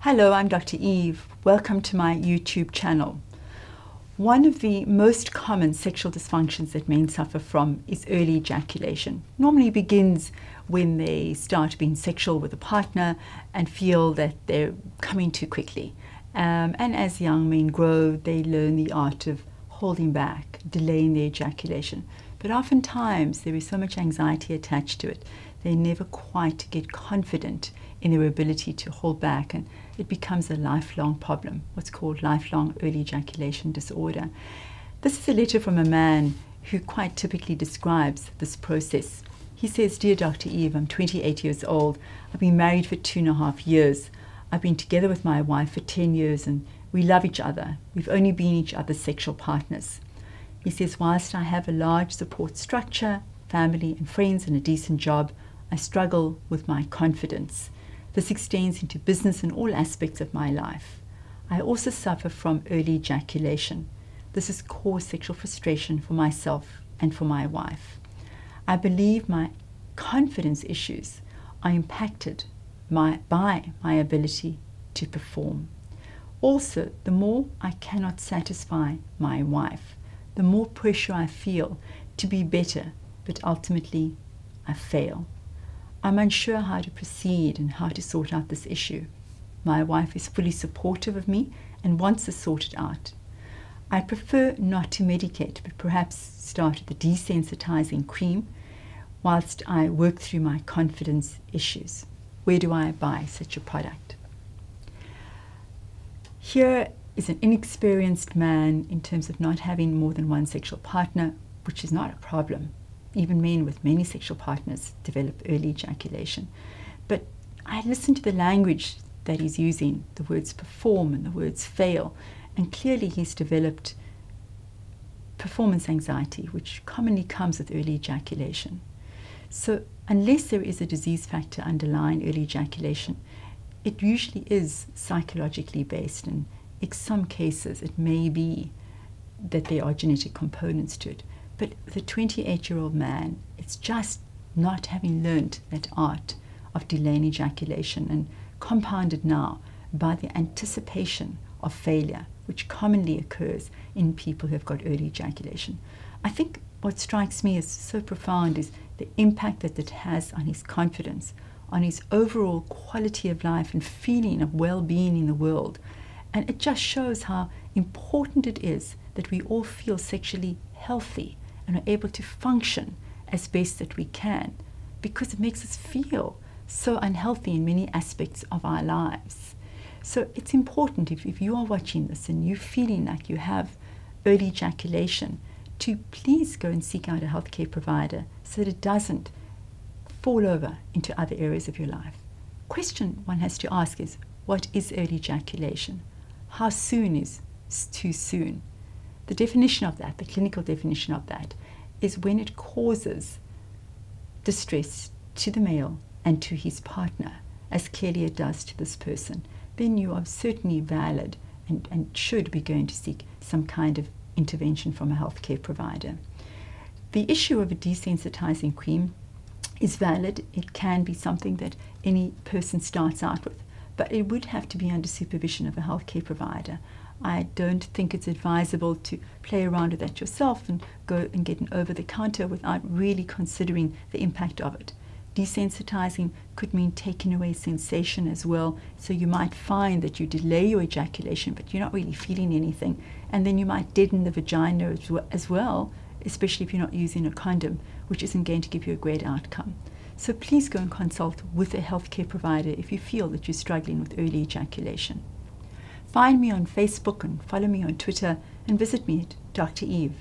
Hello, I'm Dr. Eve. Welcome to my YouTube channel. One of the most common sexual dysfunctions that men suffer from is early ejaculation. Normally begins when they start being sexual with a partner and feel that they're coming too quickly. And as young men grow, they learn the art of holding back, delaying their ejaculation. But oftentimes there is so much anxiety attached to it, they never quite get confident in their ability to hold back, and it becomes a lifelong problem, what's called lifelong early ejaculation disorder. This is a letter from a man who quite typically describes this process. He says, "Dear Dr. Eve, I'm 28 years old. I've been married for 2.5 years. I've been together with my wife for 10 years and we love each other. We've only been each other's sexual partners." He says, "Whilst I have a large support structure, family and friends and a decent job, I struggle with my confidence. This extends into business and all aspects of my life. I also suffer from early ejaculation. This has caused sexual frustration for myself and for my wife. I believe my confidence issues are impacted by my ability to perform. Also, the more I cannot satisfy my wife, the more pressure I feel to be better, but ultimately I fail. I'm unsure how to proceed and how to sort out this issue. My wife is fully supportive of me and wants this sorted out. I prefer not to medicate, but perhaps start the desensitizing cream whilst I work through my confidence issues. Where do I buy such a product?" Here is an inexperienced man in terms of not having more than one sexual partner, which is not a problem. Even men with many sexual partners develop early ejaculation. But I listen to the language that he's using, the words perform and the words fail, and clearly he's developed performance anxiety, which commonly comes with early ejaculation. So unless there is a disease factor underlying early ejaculation, it usually is psychologically based, and in some cases it may be that there are genetic components to it. But the 28-year-old man, it's just not having learned that art of delaying ejaculation, and compounded now by the anticipation of failure, which commonly occurs in people who have got early ejaculation. I think what strikes me as so profound is the impact that it has on his confidence, on his overall quality of life and feeling of well-being in the world. And it just shows how important it is that we all feel sexually healthy and are able to function as best that we can, because it makes us feel so unhealthy in many aspects of our lives. So it's important, if you are watching this and you're feeling like you have early ejaculation, to please go and seek out a healthcare provider so that it doesn't fall over into other areas of your life. Question one has to ask is, what is early ejaculation? How soon is too soon? The definition of that, the clinical definition of that, is when it causes distress to the male and to his partner, as clearly it does to this person. Then you are certainly valid and should be going to seek some kind of intervention from a healthcare provider. The issue of a desensitizing cream is valid. It can be something that any person starts out with, but it would have to be under supervision of a healthcare provider. I don't think it's advisable to play around with that yourself and go and get an over-the-counter without really considering the impact of it. Desensitizing could mean taking away sensation as well, so you might find that you delay your ejaculation but you're not really feeling anything, and then you might deaden the vagina as well, especially if you're not using a condom, which isn't going to give you a great outcome. So please go and consult with a healthcare provider if you feel that you're struggling with early ejaculation. Find me on Facebook and follow me on Twitter, and visit me at dreve.co.za.